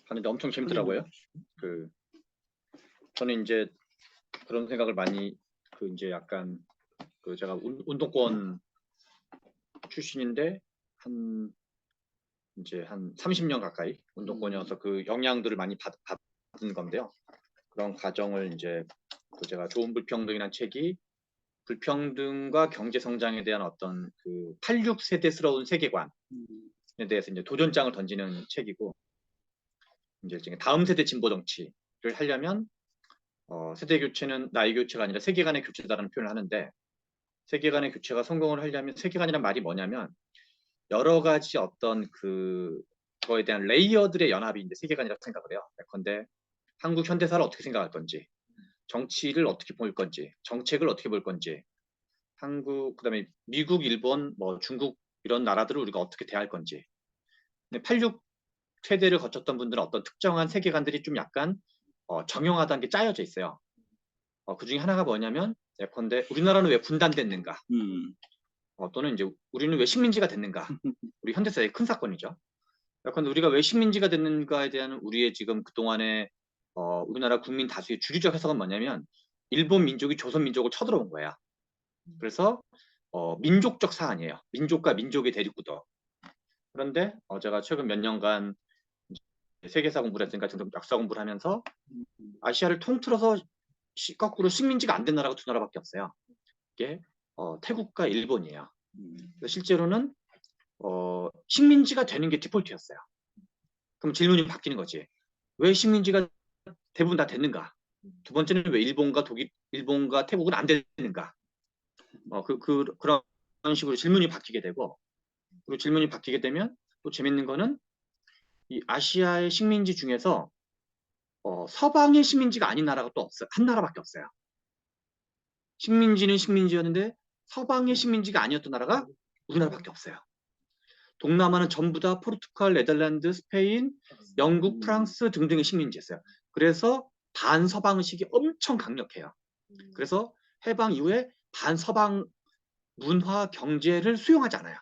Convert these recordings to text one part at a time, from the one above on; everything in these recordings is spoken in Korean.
하는데 엄청 재밌더라고요. 그 저는 이제 그런 생각을 많이 이제 약간 제가 운동권 출신인데 이제 한 30년 가까이 운동권이어서 그 영향들을 많이 받은 건데요. 그런 과정을 이제 제가 좋은 불평등이라는 책이 불평등과 경제 성장에 대한 어떤 86 세대스러운 세계관에 대해서 이제 도전장을 던지는 책이고, 이제 다음 세대 진보 정치를 하려면 세대 교체는 나이 교체가 아니라 세계관의 교체다라는 표현을 하는데, 세계관의 교체가 성공을 하려면 세계관이란 말이 뭐냐면 여러 가지 어떤 그거에 대한 레이어들의 연합이 이제 세계관이라고 생각을 해요. 그런데 한국 현대사를 어떻게 생각할 건지, 정치를 어떻게 볼 건지, 정책을 어떻게 볼 건지, 한국 그다음에 미국, 일본, 뭐 중국 이런 나라들을 우리가 어떻게 대할 건지. 근데 86 세대를 거쳤던 분들은 어떤 특정한 세계관들이 좀 약간 정형화된 게 짜여져 있어요. 그 중에 하나가 뭐냐면 예컨대 우리나라는 왜 분단됐는가, 또는 이제 우리는 왜 식민지가 됐는가. 우리 현대사의 큰 사건이죠. 약간 우리가 왜 식민지가 됐는가에 대한 우리의 지금 그동안의 우리나라 국민 다수의 주류적 해석은 뭐냐면 일본 민족이 조선 민족을 쳐들어온 거야. 그래서 민족적 사안이에요. 민족과 민족의 대립구도. 그런데 제가 최근 몇 년간 세계사 공부를 했으니까 지금 역사 공부를 하면서 아시아를 통틀어서 거꾸로 식민지가 안 된 나라가 두 나라밖에 없어요. 이게 태국과 일본이에요. 실제로는 식민지가 되는 게 디폴트였어요. 그럼 질문이 바뀌는 거지. 왜 식민지가 대부분 다 됐는가? 두 번째는 왜 일본과 태국은 안 되는가? 그런 식으로 질문이 바뀌게 되고, 그리고 질문이 바뀌게 되면 또 재밌는 거는 이 아시아의 식민지 중에서 서방의 식민지가 아닌 나라가 또 없어요. 한 나라밖에 없어요. 식민지는 식민지였는데 서방의 식민지가 아니었던 나라가 우리나라밖에 없어요. 동남아는 전부 다 포르투갈, 네덜란드, 스페인, 영국, 프랑스 등등의 식민지였어요. 그래서 반서방 의식이 엄청 강력해요. 그래서 해방 이후에 반서방 문화, 경제를 수용하지 않아요.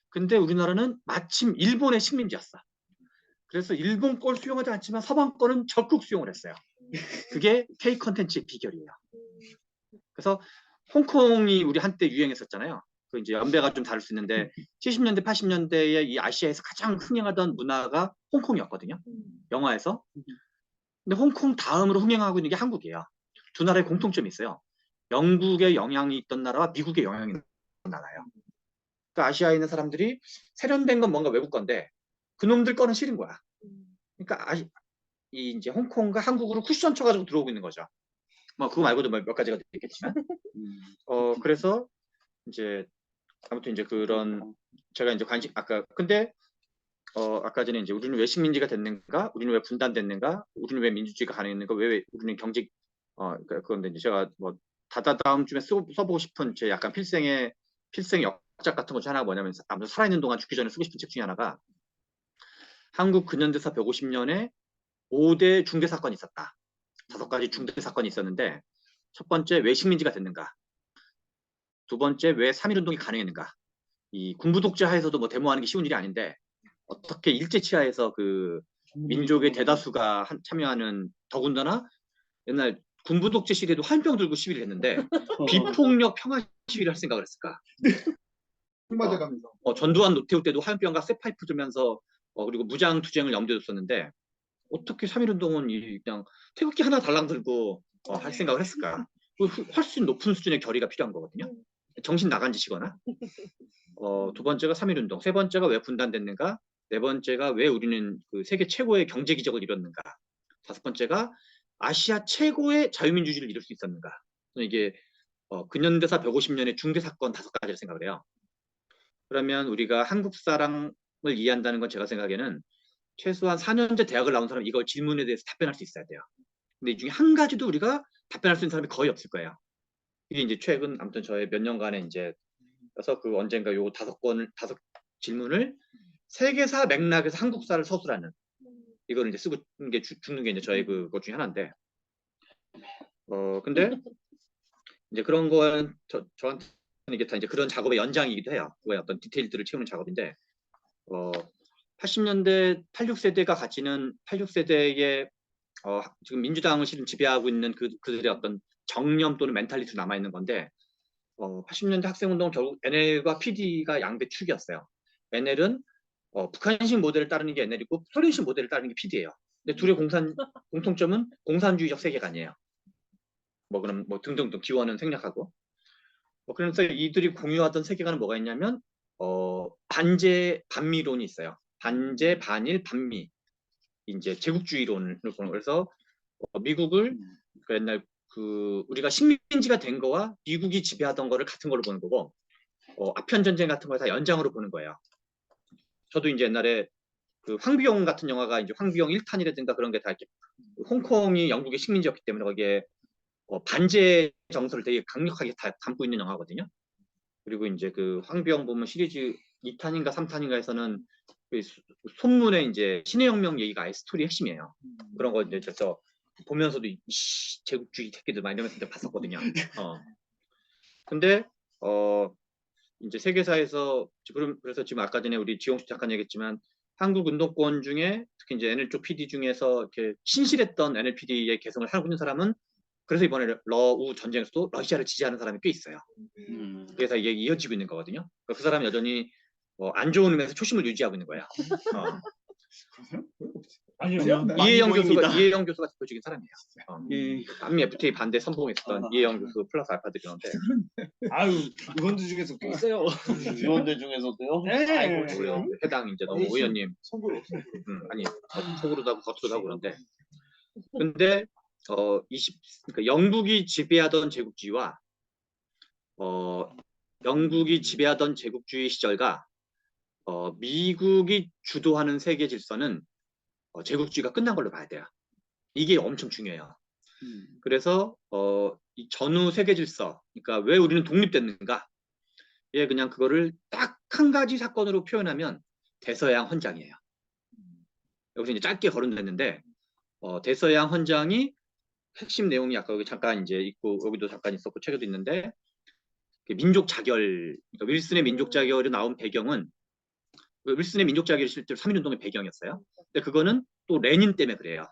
근데 우리나라는 마침 일본의 식민지였어. 그래서 일본 걸 수용하지 않지만 서방 거는 적극 수용을 했어요. 그게 K 컨텐츠의 비결이에요. 그래서 홍콩이 우리 한때 유행했었잖아요. 그 이제 연배가 좀 다를 수 있는데 70년대, 80년대에 이 아시아에서 가장 흥행하던 문화가 홍콩이었거든요. 영화에서. 근데 홍콩 다음으로 흥행하고 있는 게 한국이에요. 두 나라의 공통점이 있어요. 영국의 영향이 있던 나라와 미국의 영향이 있던 나라예요. 그러니까 아시아에 있는 사람들이 세련된 건 뭔가 외국 건데 그놈들 거는 싫은 거야. 그러니까 이제 홍콩과 한국으로 쿠션 쳐가지고 들어오고 있는 거죠. 뭐 그거 말고도 몇 가지가 있겠지만. 그래서 이제 아무튼 이제 그런 제가 이제 근데 아까 전에 이제 우리는 왜 식민지가 됐는가, 우리는 왜 분단됐는가, 우리는 왜 민주주의가 가능했는가, 왜 우리는 경제 그런데 이제 제가 뭐 다음 쯤에 써보고 싶은 제 약간 필생 역작 같은 것 중 하나가 뭐냐면 아무튼 살아있는 동안 죽기 전에 쓰고 싶은 책 중에 하나가 한국 근현대사 150년에 5대 중대 사건이 있었다. 5가지 중대 사건이 있었는데 첫 번째 왜 식민지가 됐는가, 두 번째 왜 3.1운동이 가능했는가. 이 군부 독재 하에서도 뭐 데모하는 게 쉬운 일이 아닌데 어떻게 일제치하에서 그 민족의 대다수가 참여하는, 더군다나 옛날 군부 독재 시대에도 화염병 들고 시위를 했는데 비폭력 평화 시위를 할 생각을 했을까? 맞아가면서 전두환 노태우 때도 화염병과 쇠파이프 들면서 그리고 무장 투쟁을 염두에 뒀었는데 어떻게 3.1운동은 그냥 태극기 하나 달랑 들고 할 생각을 했을까? 훨씬 높은 수준의 결의가 필요한 거거든요. 정신 나간 짓이거나. 두 번째가 3.1운동, 세 번째가 왜 분단됐는가, 네 번째가 왜 우리는 그 세계 최고의 경제 기적을 이뤘는가, 다섯 번째가 아시아 최고의 자유민주주의를 이룰 수 있었는가. 이게 근현대사 150년의 중대 사건 5가지를 생각을 해요. 그러면 우리가 한국 사람을 이해한다는 건 제가 생각에는 최소한 4년제 대학을 나온 사람 이걸 질문에 대해서 답변할 수 있어야 돼요. 근데 이 중에 한 가지도 우리가 답변할 수 있는 사람이 거의 없을 거예요. 이게 이제 최근 아무튼 저의 몇 년간에 이제 그래서 언젠가 요 5 질문을 세계사 맥락에서 한국사를 서술하는 이거를 이제 쓰고 게 죽는 게 이제 저의 그것 중에 하나인데 근데 이제 그런 건 저한테는 이게 다 이제 그런 작업의 연장이기도 해요. 그거의 어떤 디테일들을 채우는 작업인데 80년대 86세대가 가지는 86세대의 지금 민주당을 실은 지배하고 있는 그들의 어떤 정념 또는 멘탈리티 남아 있는 건데 80년대 학생운동은 결국 NL과 PD가 양대 축이었어요. NL은 북한식 모델을 따르는 게 NL이고 소련식 모델을 따르는 게 PD예요. 근데 둘의 공통점은 공산주의적 세계관이에요. 그럼 등등등 기원은 생략하고 그래서 이들이 공유하던 세계관은 뭐가 있냐면 반제 반미론이 있어요. 반제 반일 반미 이제 제국주의론을 보는 그래서 미국을 옛날 우리가 식민지가 된 거와 미국이 지배하던 거를 같은 걸로 보는 거고 아편 전쟁 같은 걸 다 연장으로 보는 거예요. 저도 이제 옛날에 황비용 같은 영화가 이제 황비용 1탄이라든가 그런 게 다 이렇게 홍콩이 영국의 식민지였기 때문에 거기에 반제 정서를 되게 강력하게 다 담고 있는 영화거든요. 그리고 이제 황비용 보면 시리즈 2탄인가 3탄인가에서는 손문의 이제 신의 혁명 얘기가 아예 스토리 핵심이에요. 그런 거 이제 저 보면서도 제국주의 새끼들 막 이러면서 봤었거든요. 근데 이제 세계사에서 그래서 지금 아까 전에 우리 지용식 작가 얘기했지만 한국 운동권 중에 특히 이제 NL 쪽 PD 중에서 이렇게 신실했던 NLPD의 개성을 하고 있는 사람은 그래서 이번에 러우 전쟁에서도 러시아를 지지하는 사람이 꽤 있어요. 그래서 이게 이어지고 있는 거거든요. 그 사람은 여전히 안 좋은 의미에서 초심을 유지하고 있는 거야. 아니요. 이혜영 교수가 대표적인 사람이에요. 남미 FTA 반대 선봉했었던 이혜영 교수 플러스 알파들이 그런데. 아유, 의원들 중에서 꽤 있어요. 의원들 중에서도요? 네. 해당 이제 너무 의원님. 아니 속으로도 하고 겉으로도 하고 그런데. 근데 그러니까 영국이 지배하던 제국주의와 영국이 지배하던 제국주의 시절과 미국이 주도하는 세계 질서는 제국주의가 끝난 걸로 봐야 돼요. 이게 엄청 중요해요. 그래서 이 전후 세계 질서, 그러니까 왜 우리는 독립됐는가? 예, 그냥 그거를 딱 한 가지 사건으로 표현하면 대서양 헌장이에요. 여기서 이제 짧게 거론됐는데 대서양 헌장이 핵심 내용이 아까 여기 잠깐 이제 있고 여기도 잠깐 있었고 책에도 있는데 민족 자결, 그러니까 윌슨의 민족 자결이 나온 배경은 윌슨의 민족 자결이 실제로 3.1운동의 배경이었어요. 근데 그거는 또 레닌 때문에 그래요.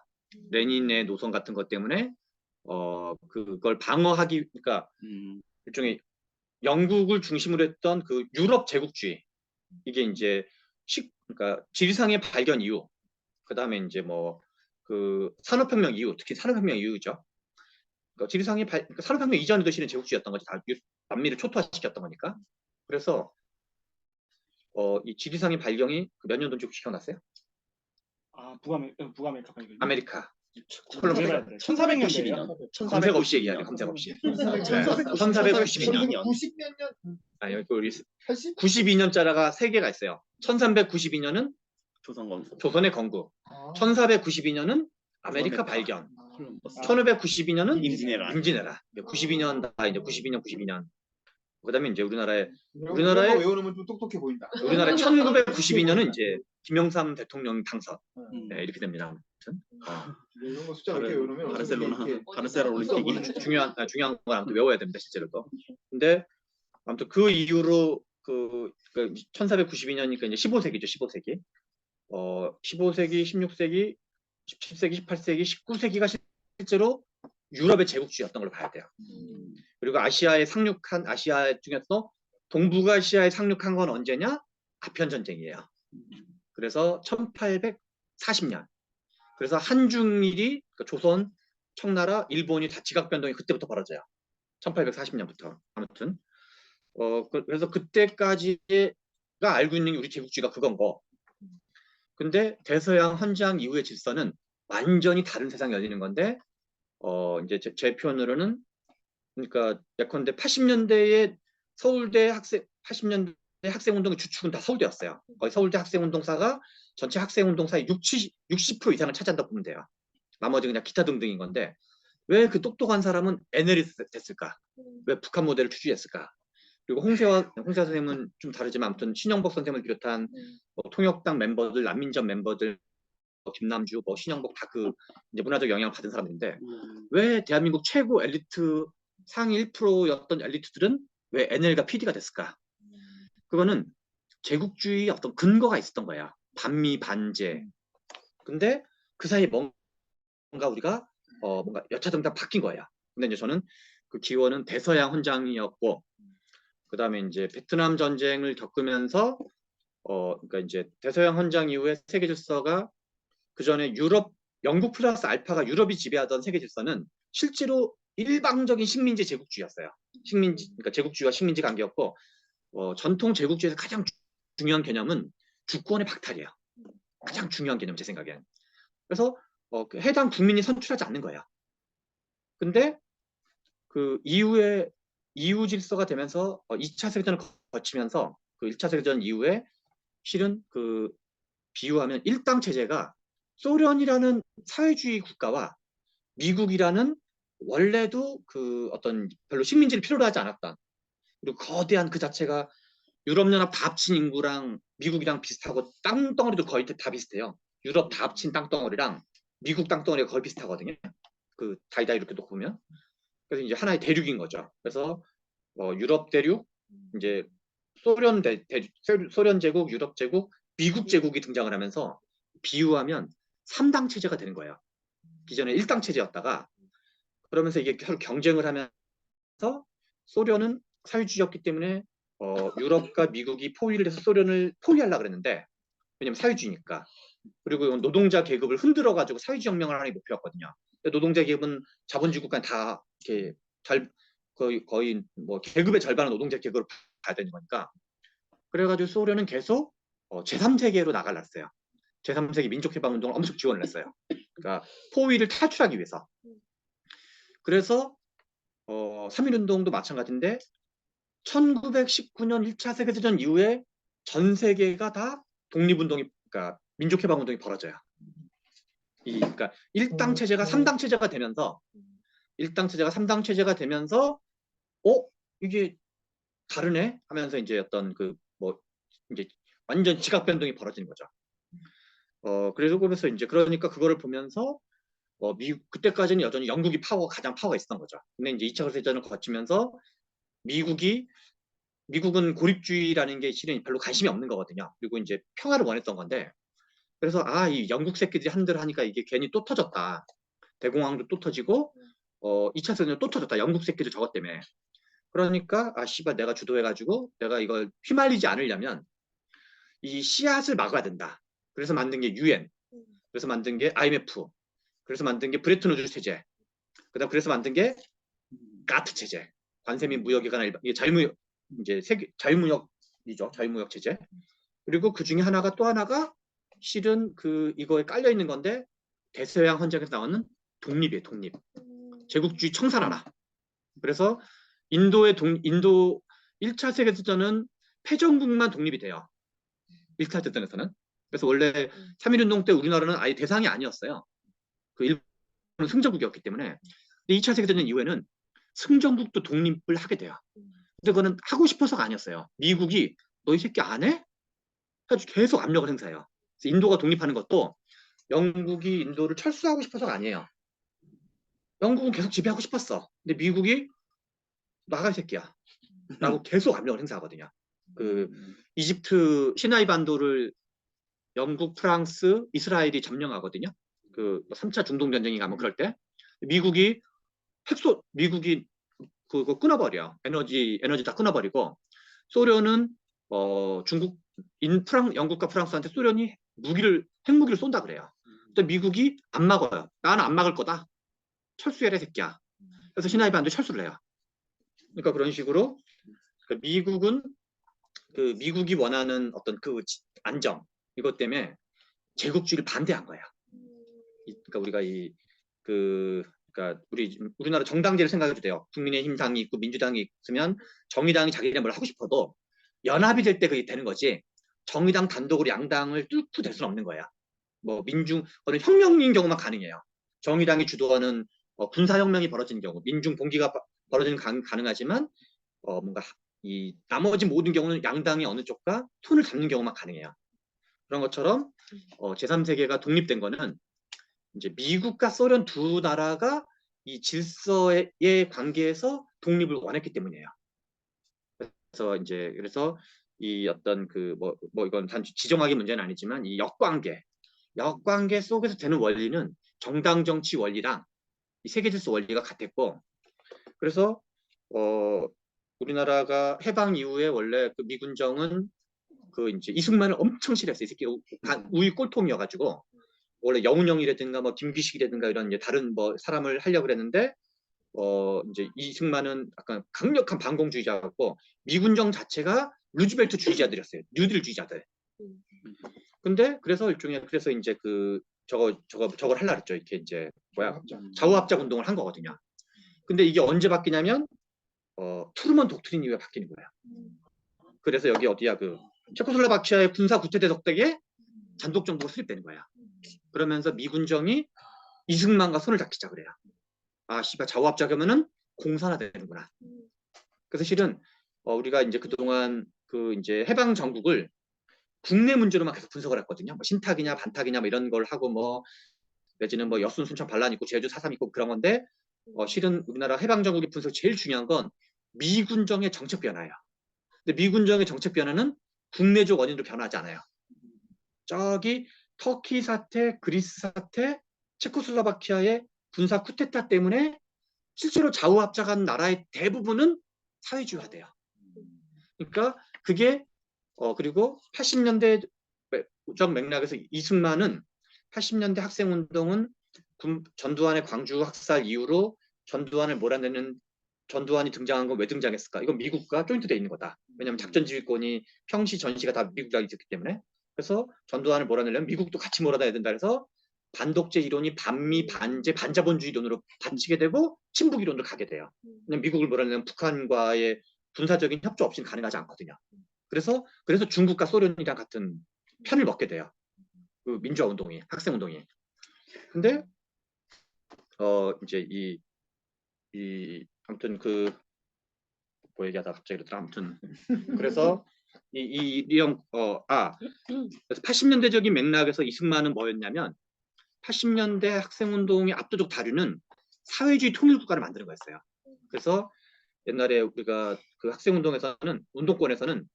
레닌의 노선 같은 것 때문에 그걸 방어하기, 그러니까 일종의 영국을 중심으로 했던 그 유럽 제국주의 이게 이제 그러니까 지리상의 발견 이후, 그 다음에 이제 산업혁명 이후, 특히 산업혁명 이후죠. 그러니까 지리상의 그러니까 산업혁명 이전에도 실은 제국주의였던 거지. 다 남미를 초토화시켰던 거니까. 그래서 이 지리상의 발견이 몇 년도 쭉 시켜놨어요? 북아메리카 발견. 아메리카. 1400년대예요. 검색 없이 얘기하죠. 검색 없이. 1492년. 90몇 년? 아니, 우리 80? 92년자가 세 개가 있어요. 1392년은 조선의 건국. 1492년은 아메리카 발견. 1592년은 임진왜란. 92년 다 이제 92년. 그다음에 이제 우리나라에 외우면 좀 똑똑해 보인다. 우리나라 1992년은 이제 김영삼 대통령 당선. 네, 이렇게 됩니다. 이런 거 숫자 이렇게 외우면 바르셀로나 올림픽이 중요한 건 아무튼 외워야 됩니다, 실제로도. 근데 아무튼 그 이후로 1492년이니까 이제 15세기죠, 15세기. 15세기, 16세기, 17세기, 18세기, 19세기가 실제로 유럽의 제국주의였던 걸로 봐야 돼요. 그리고 아시아 중에서 동북아시아에 상륙한 건 언제냐? 아편 전쟁이에요. 그래서 1840년. 그래서 한중일이 그러니까 조선, 청나라, 일본이 다 지각 변동이 그때부터 벌어져요. 1840년부터. 아무튼 그래서 그때까지가 알고 있는 우리 제국주의가 그건 거. 근데 대서양 헌장 이후의 질서는 완전히 다른 세상이 열리는 건데 이제 제 표현으로는 그러니까 예컨대 80년대에 서울대 80년대 학생운동의 주축은 다 서울대였어요. 거의 서울대 학생운동사가 전체 학생운동사의 60% 이상을 차지한다고 보면 돼요. 나머지 그냥 기타 등등인 건데 왜 그 똑똑한 사람은 NL이 됐을까? 왜 북한 모델을 추진했을까? 그리고 홍세화 선생님은 좀 다르지만 아무튼 신영복 선생님을 비롯한 통역당 멤버들, 난민전 멤버들, 김남주, 신영복 다 이제 문화적 영향을 받은 사람인데 왜 대한민국 최고 엘리트 상위 1%였던 엘리트들은 왜 NL과 PD가 됐을까? 그거는 제국주의 어떤 근거가 있었던 거야. 반미 반제. 근데 그 사이에 뭔가 우리가 뭔가 여차저차 바뀐 거예요. 근데 이제 저는 그 기원은 대서양 헌장이었고, 그 다음에 이제 베트남 전쟁을 겪으면서 그러니까 이제 대서양 헌장 이후에 세계 질서가 그 전에 영국 플러스 알파가 유럽이 지배하던 세계 질서는 실제로 일방적인 식민지 제국주의였어요. 그러니까 제국주의와 식민지 관계였고, 전통 제국주의에서 가장 중요한 개념은 주권의 박탈이에요. 가장 중요한 개념, 제 생각엔. 그래서 그 해당 국민이 선출하지 않는 거예요. 근데 그 이후에 이후 질서가 되면서 2차 세계대전을 거치면서 그 1차 세계대전 이후에 실은 그 비유하면 일당 체제가 소련이라는 사회주의 국가와 미국이라는 원래도 그 어떤 별로 식민지를 필요로 하지 않았다. 그리고 거대한 그 자체가 유럽연합 다 합친 인구랑 미국이랑 비슷하고 땅덩어리도 거의 다 비슷해요. 유럽 다 합친 땅덩어리랑 미국 땅덩어리가 거의 비슷하거든요. 그 다이다이 이렇게 놓고 보면. 그래서 이제 하나의 대륙인 거죠. 그래서 유럽 대륙, 이제 소련 제국, 유럽 제국, 미국 제국이 등장을 하면서 비유하면 3당 체제가 되는 거예요. 기존에 1당 체제였다가 그러면서 이게 서로 경쟁을 하면서 소련은 사회주의였기 때문에 유럽과 미국이 포위를 해서 소련을 포위하려고 그랬는데, 왜냐면 사회주의니까. 그리고 노동자 계급을 흔들어 가지고 사회주의 혁명을 하는 게 목표였거든요. 근데 노동자 계급은 자본주의 국가는 다 이렇게 거의 뭐 계급의 절반은 노동자 계급을 봐야 되는 거니까. 그래가지고 소련은 계속 제3세계로 나가려했어요. 제3세계 민족해방운동을 엄청 지원을 했어요. 그러니까 포위를 탈출하기 위해서. 그래서 3.1운동도 마찬가지인데 1919년 1차 세계대전 이후에 전 세계가 다 독립운동이, 그러니까 민족해방운동이 벌어져요. 그러니까 1당 체제가 3당 체제가 되면서 1당 체제가 3당 체제가 되면서 이게 다르네 하면서 이제 어떤 그 뭐 이제 완전 지각 변동이 벌어지는 거죠. 그래서 이제 그러니까 그거를 보면서 미국 그때까지는 여전히 영국이 가장 파워가 있었던 거죠. 근데 이제 2차 세계대전을 거치면서 미국은 고립주의라는 게 실은 별로 관심이 없는 거거든요. 그리고 이제 평화를 원했던 건데, 그래서 이 영국 새끼들이 한들 하니까 이게 괜히 또 터졌다. 대공황도 또 터지고 2차 세계대전 또 터졌다. 영국 새끼들 저것 때문에. 그러니까 씨발 내가 주도해가지고 내가 이걸 휘말리지 않으려면 이 씨앗을 막아야 된다. 그래서 만든 게 UN, 그래서 만든 게 IMF, 그래서 만든 게 브레튼 우드 체제, 그다음 그래서 만든 게 가트 체제, 관세 및 무역에 관한 이게 자유무역, 이제 자유무역이죠. 자유무역 체제. 그리고 그 중에 또 하나가 실은 이거에 깔려 있는 건데 대서양 헌장에서 나오는 독립이에요. 독립. 제국주의 청산하라. 그래서 인도 1차 세계대전은 패전국만 독립이 돼요. 1차 대전에서는. 그래서 원래 3.1운동 때 우리나라는 아예 대상이 아니었어요. 그 일본은 승전국이었기 때문에. 근데 2차 세계대전 이후에는 승전국도 독립을 하게 돼요. 근데 그거는 하고 싶어서가 아니었어요. 미국이 너 이 새끼 안 해? 해가지고 계속 압력을 행사해요. 그래서 인도가 독립하는 것도 영국이 인도를 철수하고 싶어서가 아니에요. 영국은 계속 지배하고 싶었어. 근데 미국이 나가 이 새끼야 라고 계속 압력을 행사하거든요. 그 이집트 시나이 반도를 영국, 프랑스, 이스라엘이 점령하거든요. 그 3차 중동 전쟁이 가면 그럴 때 미국이 그거 끊어버려. 에너지 다 끊어버리고, 소련은 영국과 프랑스한테 소련이 핵무기를 쏜다 그래요. 근데 미국이 안 막아요. 나는 안 막을 거다. 철수해라 새끼야. 그래서 시나이 반도 철수를 해요. 그러니까 그런 식으로 미국은 미국이 원하는 어떤 그 안정, 이것 때문에 제국주의를 반대한 거예요. 그러니까 우리가 그러니까 우리나라 정당제를 생각해도 돼요. 국민의힘 당이 있고 민주당이 있으면 정의당이 자기네 뭘 하고 싶어도 연합이 될 때 그게 되는 거지. 정의당 단독으로 양당을 뚫고 될 수는 없는 거야. 뭐 혁명인 경우만 가능해요. 정의당이 주도하는 군사혁명이 벌어지는 경우, 민중 봉기가 벌어지는 가능하지만 뭔가 이 나머지 모든 경우는 양당이 어느 쪽과 손을 잡는 경우만 가능해요. 그런 것처럼 제3세계가 독립된 거는 이제 미국과 소련 두 나라가 이 질서의 관계에서 독립을 원했기 때문이에요. 그래서 이 어떤 그 뭐 이건 단지 지정학의 문제는 아니지만 이 역관계 속에서 되는 원리는 정당 정치 원리랑 이 세계 질서 원리가 같았고, 그래서 우리나라가 해방 이후에 원래 그 미군정은 그 이제 이승만을 엄청 싫어했어요. 이 새끼 우위 꼴통이어가지고 원래 영운형이라든가 뭐 김기식이라든가 이런 이제 다른 뭐 사람을 하려고 그랬는데 이제 이승만은 약간 강력한 반공주의자였고 미군정 자체가 루즈벨트 주의자들이었어요. 뉴딜주의자들. 근데 그래서 일종의 그래서 이제 그 저걸 하려고 했죠. 이렇게 이제 좌우합작 운동을 한 거거든요. 근데 이게 언제 바뀌냐면 트루먼 독트린 이후에 바뀌는 거예요. 그래서 여기 어디야 그 체코슬로바키아의 군사 구태대적대에 단독 정부가 수립되는 거야. 그러면서 미군정이 이승만과 손을 잡기 시작을 해요. 아, 씨발 좌우합작이면은 공산화되는구나. 그래서 실은 우리가 이제 그동안 그 이제 해방 정국을 국내 문제로만 계속 분석을 했거든요. 뭐 신탁이냐 반탁이냐 뭐 이런 걸 하고 뭐 내지는 뭐 여순 순천 반란 있고 제주 4.3 있고 그런 건데 실은 우리나라 해방 정국의 분석 제일 중요한 건 미군정의 정책 변화예요. 근데 미군정의 정책 변화는 국내적 원인으로 변하지 않아요. 저기 터키 사태, 그리스 사태, 체코슬로바키아의 군사 쿠데타 때문에 실제로 좌우합작한 나라의 대부분은 사회주의화돼요. 그러니까 그게 그리고 80년대 정 맥락에서 이승만은 80년대 학생운동은 전두환의 광주 학살 이후로 전두환을 몰아내는 전두환이 등장한 건 왜 등장했을까? 이건 미국과 조인트되어 있는 거다. 왜냐하면 작전지휘권이 평시 전시가 다 미국이 있었기 때문에. 그래서 전두환을 몰아내려면 미국도 같이 몰아내야 된다 해서 반독재 이론이 반미, 반제, 반자본주의 이론으로 받치게 되고 친북 이론으로 가게 돼요. 왜냐하면 미국을 몰아내면 북한과의 군사적인 협조 없이는 가능하지 않거든요. 그래서 중국과 소련이랑 같은 편을 먹게 돼요. 그 민주화 운동이, 학생 운동이. 근데 이제 아무튼 그 뭐 얘기하다 갑자기 그러더라. 아무튼 그래서 그래서 80년대적인 맥락에서 이승만은 뭐였냐면 80년대 학생운동의 압도적 다류는 사회주의 통일국가를 만드는 거였어요. 그래서 옛날에 우리가 그 학생운동에서는 운동권에서는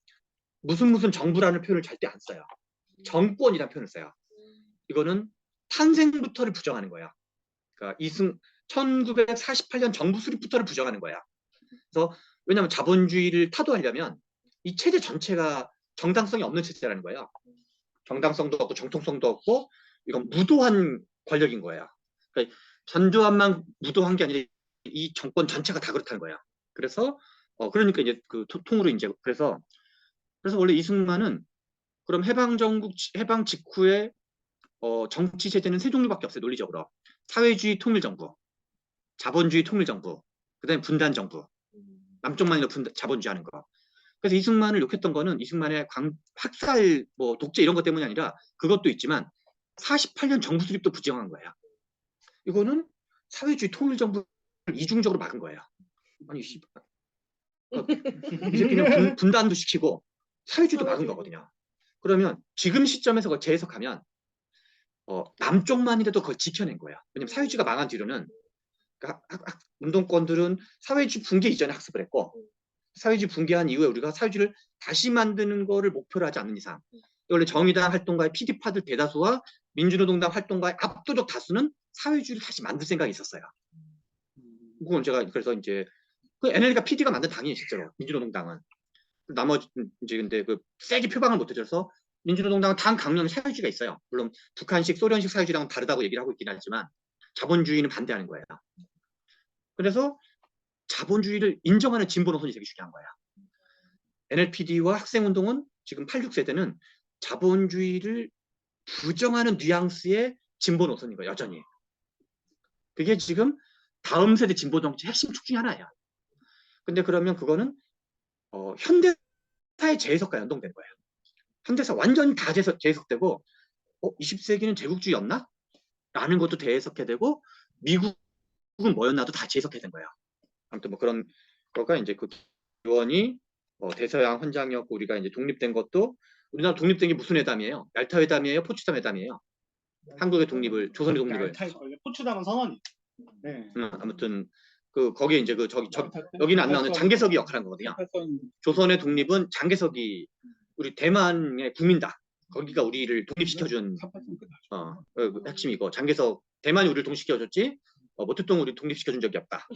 무슨 정부라는 표현을 절대 안 써요. 정권이라는 표현을 써요. 이거는 탄생부터를 부정하는 거야. 그러니까 1948년 정부 수립부터를 부정하는 거야. 그래서 왜냐하면 자본주의를 타도하려면 이 체제 전체가 정당성이 없는 체제라는 거예요. 정당성도 없고 정통성도 없고 이건 무도한 권력인 거예요. 그러니까 전두환만 무도한 게 아니라 이 정권 전체가 다 그렇다는 거예요. 그래서 그러니까 이제 그 통으로 이제 그래서 원래 이승만은 그럼 해방 직후에 정치 체제는 세 종류밖에 없어요. 논리적으로 사회주의 통일정부, 자본주의 통일정부, 그다음에 분단정부. 남쪽만이로 자본주의 하는 거. 그래서 이승만을 욕했던 거는 이승만의 학살, 뭐 독재 이런 것 때문이 아니라 그것도 있지만 48년 정부 수립도 부정한 거예요. 이거는 사회주의 통일정부를 이중적으로 막은 거예요. 아니 이 새끼는 분단도 시키고 사회주의도 막은 거거든요. 그러면 지금 시점에서 그걸 재해석하면 남쪽만이라도 그걸 지켜낸 거예요. 왜냐면 사회주의가 망한 뒤로는 그러니까 운동권들은 사회주의 붕괴 이전에 학습을 했고 사회주의 붕괴한 이후에 우리가 사회주의를 다시 만드는 거를 목표로 하지 않는 이상 원래 정의당 활동가의 PD파들 대다수와 민주노동당 활동가의 압도적 다수는 사회주의를 다시 만들 생각이 있었어요. 그건 제가 그래서 이제 그 NLD가 PD가 만든 당이에요, 실제로 민주노동당은. 나머지 이제 근데 그 세게 표방을 못 해줘서 민주노동당은 당 강령에 사회주의가 있어요. 물론 북한식, 소련식 사회주의랑은 다르다고 얘기를 하고 있긴 하지만 자본주의는 반대하는 거예요. 그래서 자본주의를 인정하는 진보 노선이 되게 중요한 거야. NLPD와 학생운동은 지금 86세대는 자본주의를 부정하는 뉘앙스의 진보 노선인 거야, 여전히. 그게 지금 다음 세대 진보 정치 핵심 축 중에 하나야. 근데 그러면 그거는 현대사의 재해석과 연동된 거예요. 현대사 완전히 다 재해석되고 20세기는 제국주의였나? 라는 것도 재해석해야 되고 미국은 뭐였나도 다 재해석해야 된 거예요. 아무튼 뭐 그런 거가 이제 그 기원이 대서양 헌장이었고 우리가 이제 독립된 것도 우리나라 독립된 게 무슨 회담이에요? 얄타 회담이에요? 포츠담 회담이에요? 한국의 독립을 조선의 독립을 포츠담은 선언이. 네. 아무튼 그 거기에 이제 그 여기는 안 나오는 장개석이 역할한 거거든요. 조선의 독립은 장개석이 우리 대만의 국민다. 거기가 우리를 독립시켜준 핵심이고 장개석 대만이 우리를 독립시켜줬지 모택동은 우리 독립시켜준 적이 없다.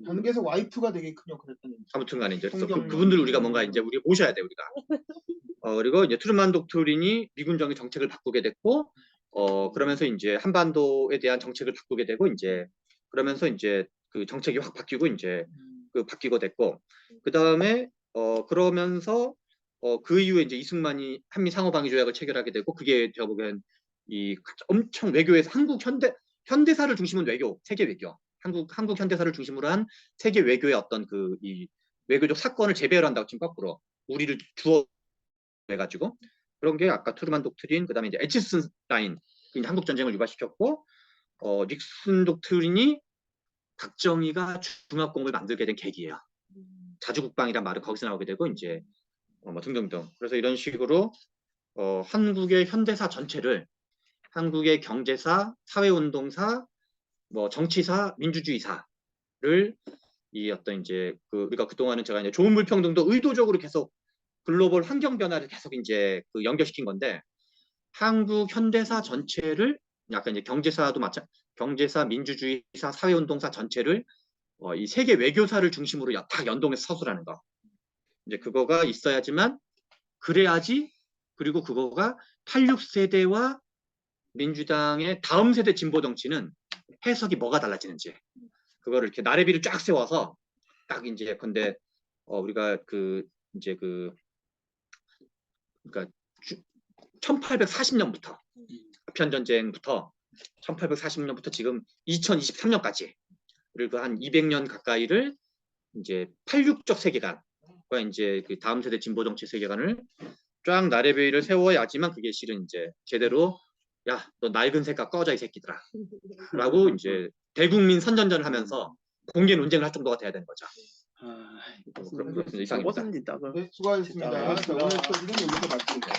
단계에서 와이프가 되게 큰 역할을 했다는 얘기죠. 아무튼간에 이제 그래서 성경- 그분들 우리가 뭔가 이제 우리가 모셔야 돼 우리가. 그리고 이제 트루만 독트린이 미군 정책을 바꾸게 됐고 그러면서 이제 한반도에 대한 정책을 바꾸게 되고 이제 그러면서 이제 그 정책이 확 바뀌고 이제 그 바뀌고 됐고 그 다음에 그러면서 그 이후에 이제 이승만이 한미 상호방위 조약을 체결하게 되고 그게 제가 보기엔 이 엄청 외교에서 한국 현대사를 중심으로 외교 세계 외교 한국 현대사를 중심으로 한 세계 외교의 어떤 그 이 외교적 사건을 재배열한다고 지금 거꾸로 우리를 주어 해가지고 그런 게 아까 트루만 독트린 그다음에 이제 에치슨 라인 한국 전쟁을 유발시켰고 닉슨 독트린이 박정희가 중합공을 만들게 된 계기예요. 자주국방이란 말은 거기서 나오게 되고 이제 뭐 등등등. 그래서 이런 식으로 한국의 현대사 전체를 한국의 경제사, 사회운동사, 뭐 정치사, 민주주의사를 이 어떤 이제 그 우리가 그동안은 제가 이제 좋은 불평등도 의도적으로 계속 글로벌 환경 변화를 계속 이제 그 연결시킨 건데 한국 현대사 전체를 약간 이제 경제사도 경제사, 민주주의사, 사회운동사 전체를 이 세계 외교사를 중심으로 다 연동해서 서술하는 거. 이제 그거가 있어야지만 그래야지 그리고 그거가 86세대와 민주당의 다음 세대 진보 정치는 해석이 뭐가 달라지는지 그거를 이렇게 나래비를 쫙 세워서 딱 이제 근데 우리가 그 이제 그러니까 1840년부터 아편 전쟁부터 1840년부터 지금 2023년까지 그리고 한 200년 가까이를 이제 86적 세계관과 이제 그 다음 세대 진보 정치 세계관을 쫙 나래비를 세워야지만 그게 실은 이제 제대로 야, 너 낡은 색깔 꺼져 이 새끼들아 라고 이제 대국민 선전전을 하면서 공개 논쟁을 할 정도가 돼야 되는 거죠. 그런 이상입니다. 네, 수고하셨습니다. 자, 오늘 토론은 여기서 마치겠습니다.